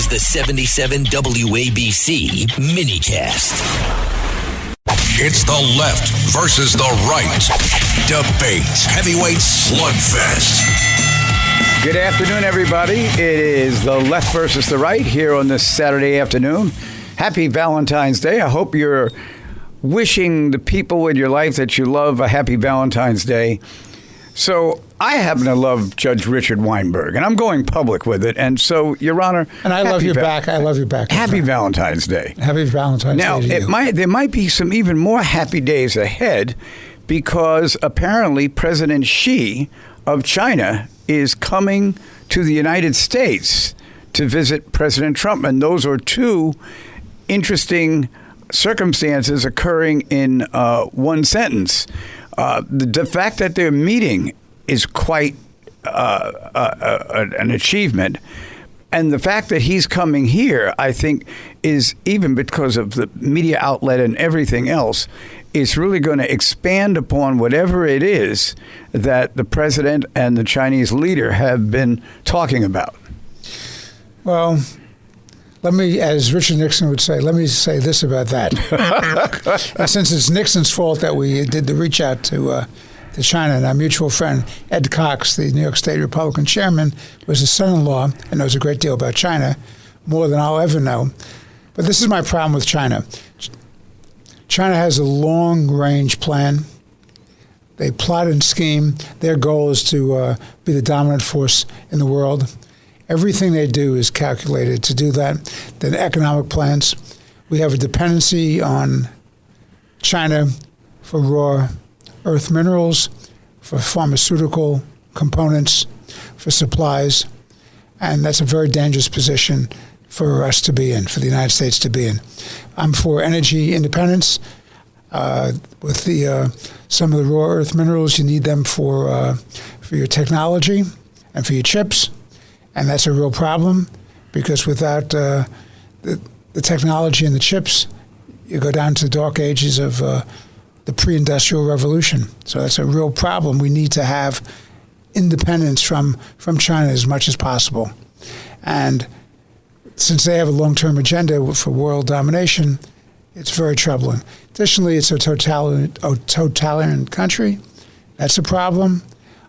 is the 77 WABC minicast. It's the left versus the right. Debate. Heavyweight slugfest. Good afternoon, everybody. It is the left versus the right here on this Saturday afternoon. Happy Valentine's Day. I hope you're wishing the people in your life that you love a happy Valentine's Day. So I happen to love Judge Richard Weinberg, and I'm going public with it. And so, Your Honor, and I love you back. I love you back. Happy Valentine's Day. Happy Valentine's Day. Now, there might be some even more happy days ahead because apparently President Xi of China is coming to the United States to visit President Trump. And those are two interesting circumstances occurring in one sentence. The fact that they're meeting is quite an achievement. And the fact that he's coming here, I think, is, even because of the media outlet and everything else, is really going to expand upon whatever it is that the president and the Chinese leader have been talking about. Well, let me, as Richard Nixon would say, let me say this about that. Since it's Nixon's fault that we did the reach out to China, and our mutual friend Ed Cox, the New York State Republican chairman, was his son-in-law and knows a great deal about China, more than I'll ever know. But this is my problem with China. China has a long-range plan. They plot and scheme. Their goal is to be the dominant force in the world. Everything they do is calculated to do that. Then economic plans. We have a dependency on China for raw earth minerals, for pharmaceutical components, for supplies. And that's a very dangerous position for us to be in, for the United States to be in. I'm for energy independence. With the some of the raw earth minerals, you need them for your technology and for your chips. And that's a real problem because without the technology and the chips, you go down to the dark ages of the pre-industrial revolution. So that's a real problem. We need to have independence from China as much as possible. And since they have a long-term agenda for world domination, it's very troubling. Additionally, it's a totalitarian country. That's a problem.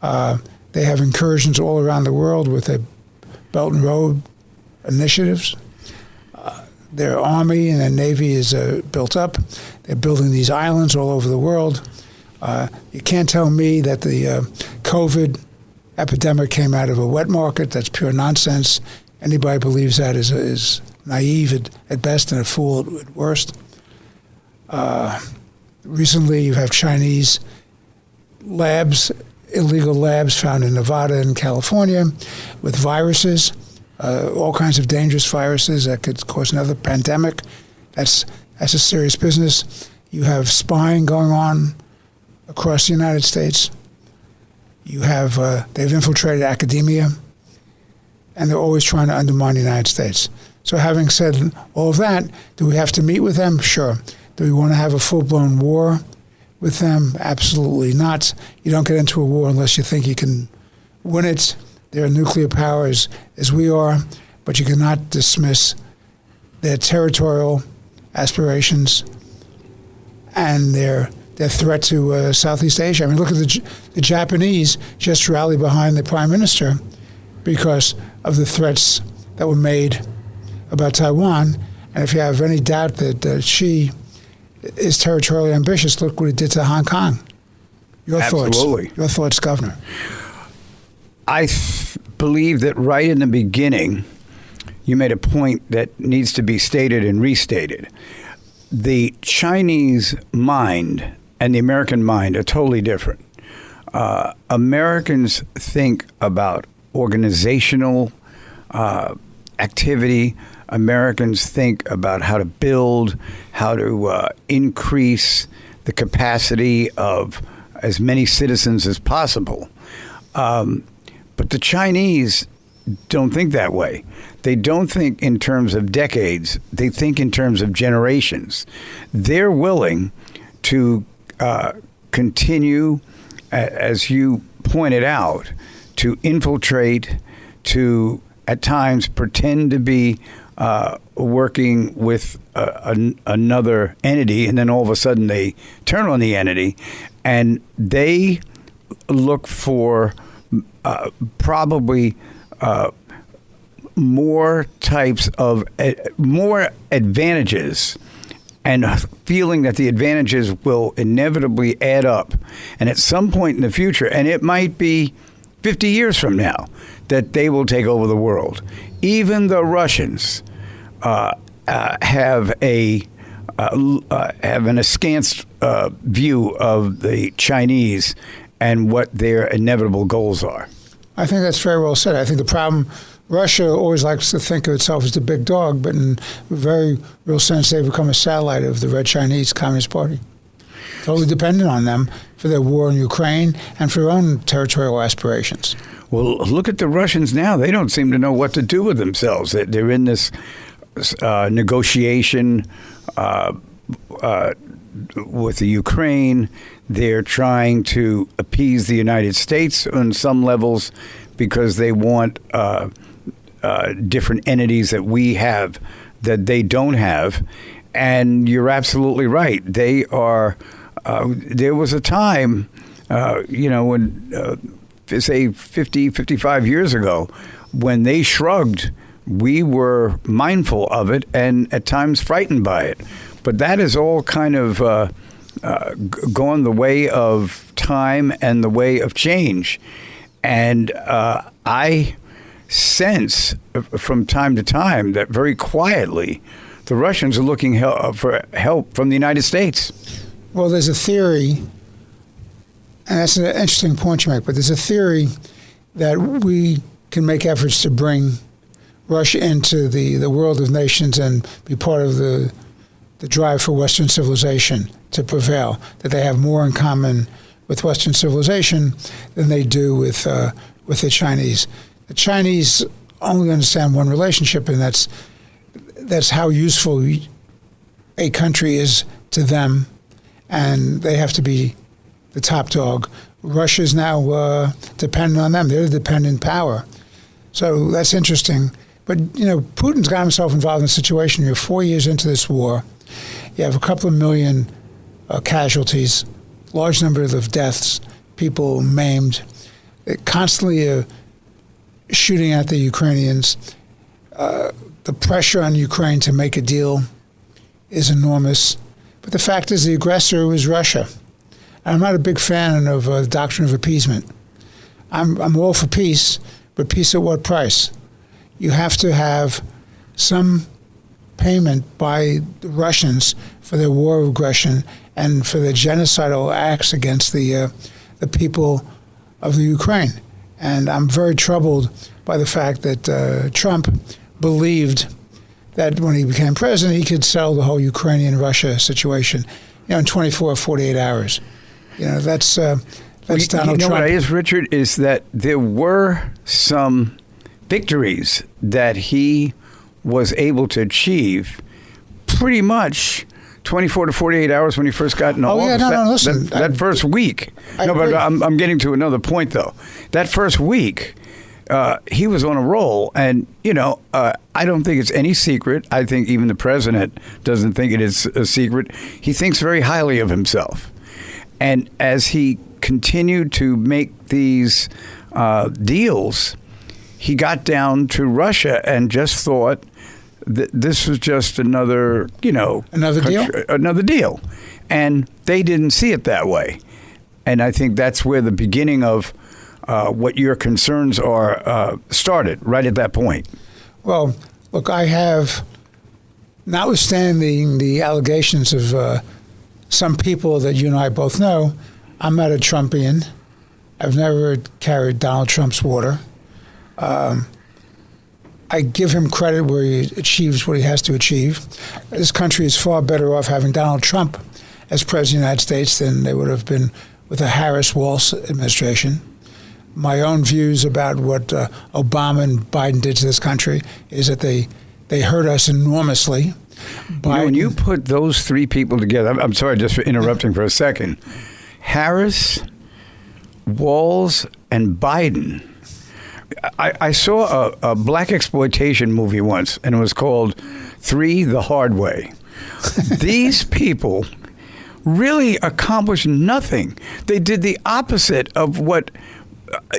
They have incursions all around the world with their Belt and Road initiatives. Their army and their navy is built up. They're building these islands all over the world. You can't tell me that the COVID epidemic came out of a wet market. That's pure nonsense. Anybody who believes that is naive at best and a fool at worst. Recently, you have Chinese labs, illegal labs found in Nevada and California with viruses, all kinds of dangerous viruses that could cause another pandemic. That's a serious business. You have spying going on across the United States. You have they've infiltrated academia, and they're always trying to undermine the United States. So having said all of that, do we have to meet with them? Sure. Do we want to have a full-blown war with them? Absolutely not. You don't get into a war unless you think you can win it. They're a nuclear power as we are, but you cannot dismiss their territorial aspirations and their threat to Southeast Asia. I mean, look at the Japanese just rallied behind the prime minister because of the threats that were made about Taiwan. And if you have any doubt that Xi is territorially ambitious, look what he did to Hong Kong. Your Absolutely. Thoughts. Your thoughts, Governor. I believe that right in the beginning, you made a point that needs to be stated and restated. The Chinese mind and the American mind are totally different. Americans think about organizational activity. Americans think about how to build, how to increase the capacity of as many citizens as possible. But the Chinese don't think that way. They don't think in terms of decades. They think in terms of generations. They're willing to continue, as you pointed out, to infiltrate, to at times pretend to be working with another entity, and then all of a sudden they turn on the entity, and they look for probably more types of more advantages, and feeling that the advantages will inevitably add up. And at some point in the future, and it might be 50 years from now, that they will take over the world. Even the Russians have an askance view of the Chinese and what their inevitable goals are. I think that's very well said. I think the problem, Russia always likes to think of itself as the big dog, but in a very real sense, they've become a satellite of the Red Chinese Communist Party. Totally dependent on them for their war in Ukraine and for their own territorial aspirations. Well, look at the Russians now. They don't seem to know what to do with themselves. They're in this negotiation with the Ukraine. They're trying to appease the United States on some levels because they want different entities that we have that they don't have. And you're absolutely right. They are. There was a time, when, say, 50, 55 years ago, when they shrugged, we were mindful of it and at times frightened by it. But that is all kind of gone the way of time and the way of change. And I sense from time to time that very quietly the Russians are looking for help from the United States. Well, there's a theory, and that's an interesting point you make, but there's a theory that we can make efforts to bring Russia into the world of nations and be part of the drive for Western civilization to prevail, that they have more in common with Western civilization than they do with the Chinese. The Chinese only understand one relationship, and that's how useful a country is to them, and they have to be the top dog. Russia's now dependent on them. They're the dependent power. So that's interesting. But, Putin's got himself involved in a situation. You're 4 years into this war. You have a couple of million casualties, large number of deaths, people maimed. They're constantly shooting at the Ukrainians. The pressure on Ukraine to make a deal is enormous. But the fact is the aggressor was Russia. I'm not a big fan of the doctrine of appeasement. I'm all for peace, but peace at what price? You have to have some payment by the Russians for their war of aggression and for their genocidal acts against the people of the Ukraine. And I'm very troubled by the fact that Trump believed that when he became president, he could settle the whole Ukrainian-Russia situation, in 24 or 48 hours. That's Donald Trump. What is, Richard, is that there were some victories that he was able to achieve pretty much 24 to 48 hours when he first got in office. Listen. That first week. But I'm getting to another point, though. That first week, he was on a roll. And, I don't think it's any secret. I think even the president doesn't think it is a secret. He thinks very highly of himself. And as he continued to make these deals, he got down to Russia and just thought that this was just another deal. And they didn't see it that way. And I think that's where the beginning of what your concerns are started, right at that point. Well, look, I have, notwithstanding the allegations of some people that you and I both know, I'm not a Trumpian. I've never carried Donald Trump's water. I give him credit where he achieves what he has to achieve. This country is far better off having Donald Trump as president of the United States than they would have been with a Harris-Walsh administration. My own views about what Obama and Biden did to this country is that they hurt us enormously. When you put those three people together, I'm sorry just for interrupting for a second, Harris, Walsh, and Biden, I saw a black exploitation movie once, and it was called 3 the Hard Way. These people really accomplished nothing. They did the opposite of what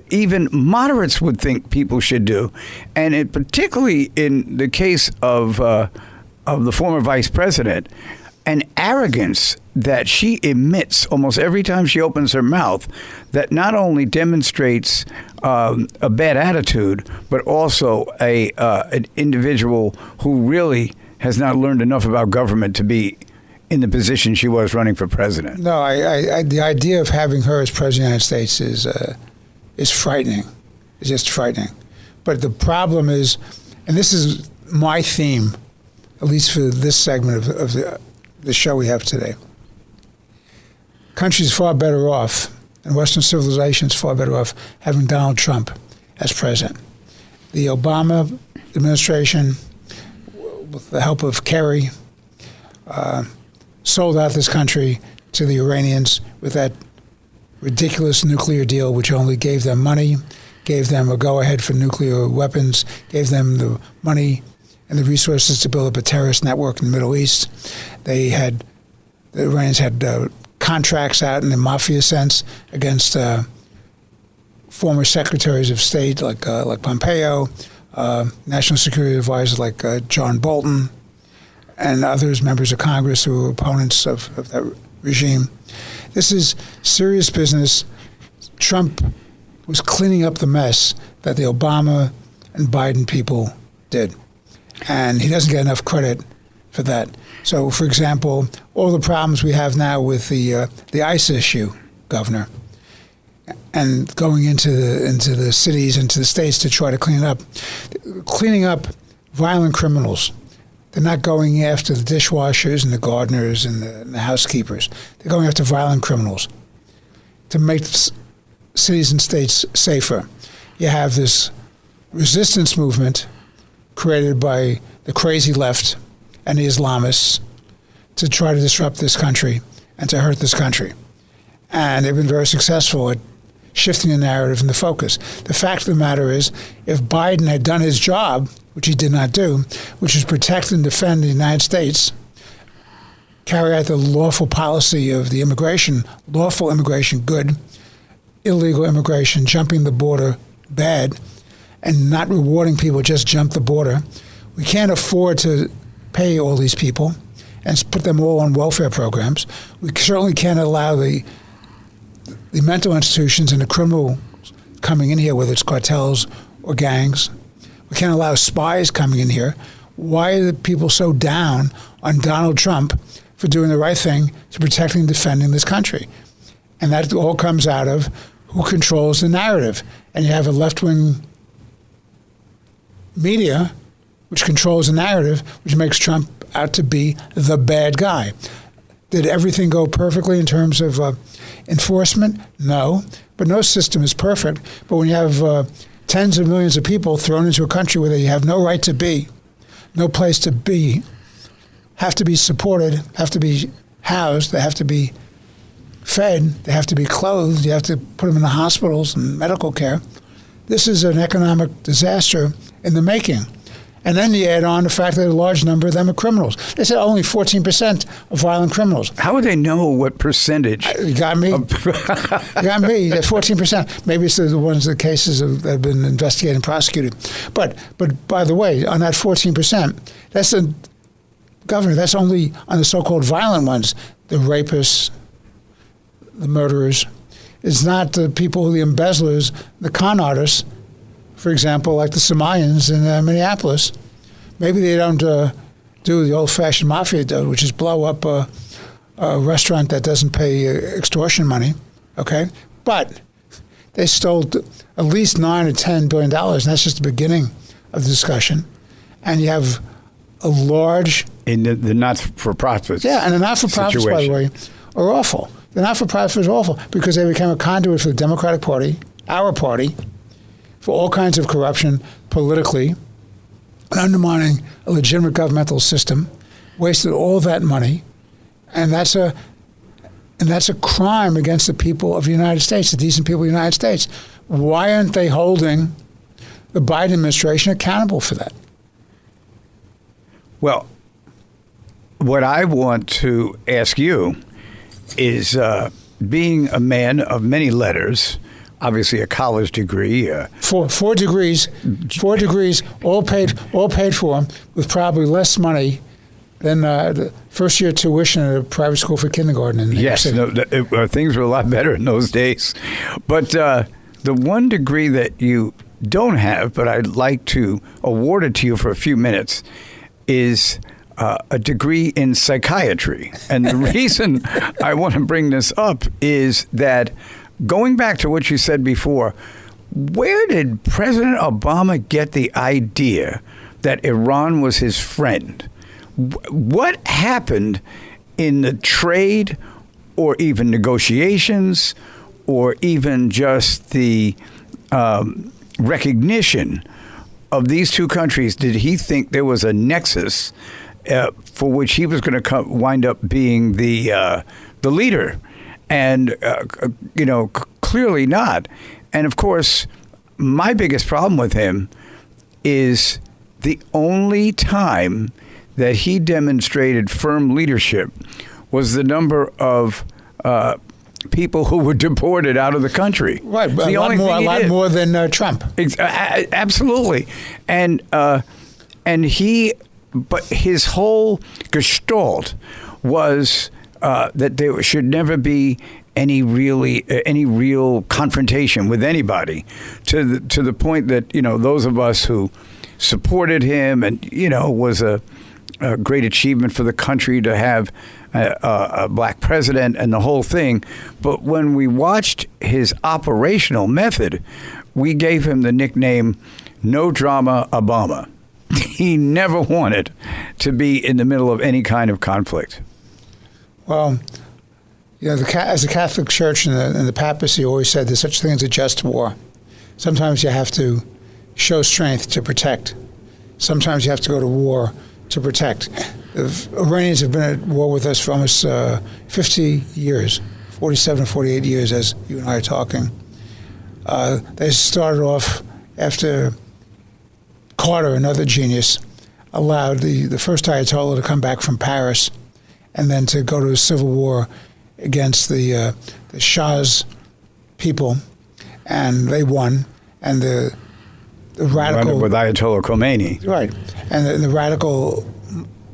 even moderates would think people should do, and particularly in the case of the former vice president, an arrogance that she emits almost every time she opens her mouth that not only demonstrates a bad attitude, but also an individual who really has not learned enough about government to be in the position she was running for president. No, the idea of having her as president of the United States is frightening. It's just frightening. But the problem is, and this is my theme, at least for this segment of the show we have today. Country's far better off, and Western civilization is far better off having Donald Trump as president. The Obama administration, with the help of Kerry, sold out this country to the Iranians with that ridiculous nuclear deal, which only gave them money, gave them a go-ahead for nuclear weapons, gave them the money and the resources to build up a terrorist network in the Middle East. The Iranians had contracts out in the mafia sense against former secretaries of state like Pompeo, national security advisors like John Bolton, and others, members of Congress who were opponents of that regime. This is serious business. Trump was cleaning up the mess that the Obama and Biden people did. And he doesn't get enough credit for that. So, for example, all the problems we have now with the ICE issue, Governor, and going into the cities, into the states to try to cleaning up violent criminals. They're not going after the dishwashers and the gardeners and the housekeepers. They're going after violent criminals to make cities and states safer. You have this resistance movement created by the crazy left and the Islamists to try to disrupt this country and to hurt this country. And they've been very successful at shifting the narrative and the focus. The fact of the matter is, if Biden had done his job, which he did not do, which is protect and defend the United States, carry out the lawful policy of the immigration, lawful immigration, good, illegal immigration, jumping the border, bad, and not rewarding people just jump the border. We can't afford to pay all these people and put them all on welfare programs. We certainly can't allow the mental institutions and the criminals coming in here, whether it's cartels or gangs. We can't allow spies coming in here. Why are the people so down on Donald Trump for doing the right thing to protecting and defending this country? And that all comes out of who controls the narrative. And you have a left-wing media which controls the narrative, which makes Trump out to be the bad guy. Did everything go perfectly in terms of enforcement? No. But no system is perfect. But when you have tens of millions of people thrown into a country where they have no right to be, no place to be, have to be supported, have to be housed, they have to be fed, they have to be clothed, you have to put them in the hospitals and medical care. This is an economic disaster in the making. And then you add on the fact that a large number of them are criminals. They said only 14% of violent criminals. How would they know what percentage? You got me. You got me. That's 14%. Maybe it's the ones, the cases that have been investigated and prosecuted. But by the way, on that 14%, that's Governor, that's only on the so-called violent ones, the rapists, the murderers. It's not the people, the embezzlers, the con artists, for example, like the Samayans in Minneapolis. Maybe they don't do the old-fashioned mafia do, which is blow up a restaurant that doesn't pay extortion money, okay? But they stole at least $9 or $10 billion, and that's just the beginning of the discussion. And you have a large... In the not-for-profits. Yeah, and the not-for-profits, by the way, are awful. The not-for-profits are awful because they become a conduit for the Democratic Party, our party, for all kinds of corruption politically, and undermining a legitimate governmental system, wasted all that money, and that's a crime against the people of the United States, the decent people of the United States. Why aren't they holding the Biden administration accountable for that. Well, what I want to ask you is, being a man of many letters, obviously a college degree, Four degrees, all paid for, with probably less money than the first year tuition at a private school for kindergarten in New York City. Things were a lot better in those days. But the one degree that you don't have, but I'd like to award it to you for a few minutes, is a degree in psychiatry. And the reason I want to bring this up is that, going back to what you said before, where did President Obama get the idea that Iran was his friend? What happened in the trade or even negotiations or even just the recognition of these two countries? Did he think there was a nexus for which he was going to wind up being the leader? And, clearly not. And, of course, my biggest problem with him is the only time that he demonstrated firm leadership was the number of people who were deported out of the country. Right, a lot more than Trump. Absolutely. And but his whole gestalt was that there should never be any real confrontation with anybody, to the point that those of us who supported him, and was a great achievement for the country to have a black president and the whole thing. But when we watched his operational method, we gave him the nickname "No Drama Obama." He never wanted to be in the middle of any kind of conflict. Well, as the Catholic Church and the papacy always said, there's such thing as a just war. Sometimes you have to show strength to protect. Sometimes you have to go to war to protect. The Iranians have been at war with us for almost 50 years, 47, 48 years, as you and I are talking. They started off after Carter, another genius, allowed the first Ayatollah to come back from Paris and then to go to a civil war against the Shah's people, and they won. And the radical... With Ayatollah Khomeini. Right. And the radical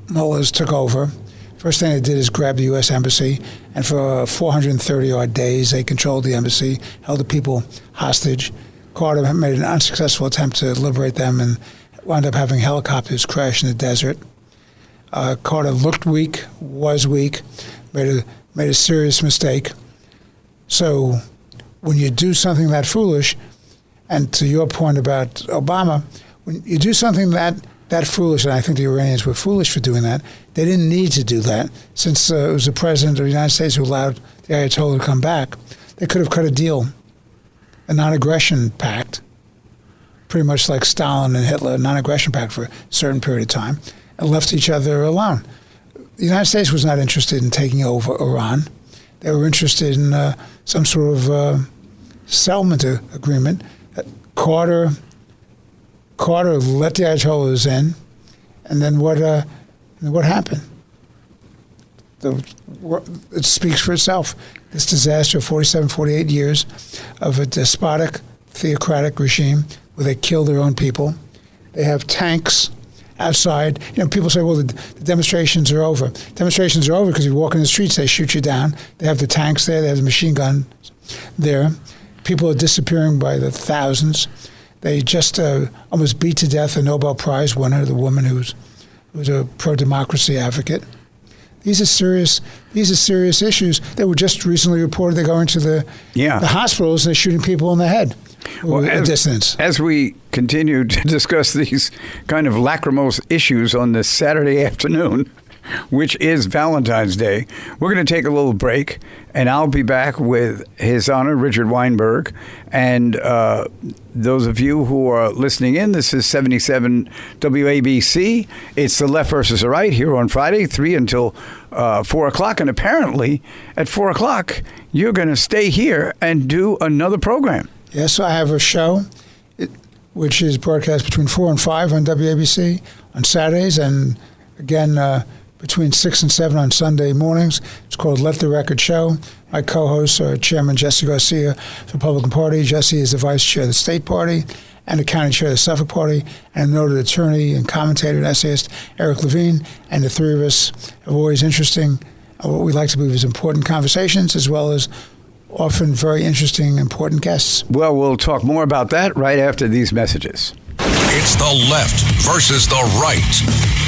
mullahs took over. First thing they did is grab the U.S. Embassy, and for 430-odd days they controlled the embassy, held the people hostage. Carter made an unsuccessful attempt to liberate them and wound up having helicopters crash in the desert. Carter looked weak, was weak, made a serious mistake. So when you do something that foolish, and to your point about Obama, when you do something that foolish, and I think the Iranians were foolish for doing that, they didn't need to do that, since it was the president of the United States who allowed the Ayatollah to come back. They could have cut a deal, a non-aggression pact, pretty much like Stalin and Hitler, a non-aggression pact for a certain period of time, and left each other alone. The United States was not interested in taking over Iran. They were interested in some sort of settlement agreement. Carter let the Ayatollahs in, and then what happened? It speaks for itself. This disaster of 47, 48 years of a despotic, theocratic regime where they kill their own people. They have tanks outside. People say, well, the demonstrations are over. Demonstrations are over because you walk in the streets, they shoot you down. They have the tanks there. They have the machine gun there. People are disappearing by the thousands. They just almost beat to death a Nobel Prize winner, the woman who's a pro-democracy advocate. These are serious issues that were just recently reported. They go into the hospitals and they're shooting people in the head. Well, as we continue to discuss these kind of lachrymose issues on this Saturday afternoon, which is Valentine's Day, we're going to take a little break, and I'll be back with His Honor Richard Weinberg. And those of you who are listening in, this is 77 WABC. It's the Left versus the Right here on Friday, 3 until 4 o'clock. And apparently at 4 o'clock, you're going to stay here and do another program. Yes, I have a show. which is broadcast between 4 and 5 on WABC on Saturdays, and again between 6 and 7 on Sunday mornings. It's called Let the Record Show. My co-hosts are Chairman Jesse Garcia of the Republican Party. Jesse is the Vice Chair of the State Party and the County Chair of the Suffolk Party, and a noted attorney and commentator and essayist, Eric Levine. And the three of us have always interesting, what we like to believe is important conversations, as well as often very interesting, important guests. Well, we'll talk more about that right after these messages. It's the left versus the right.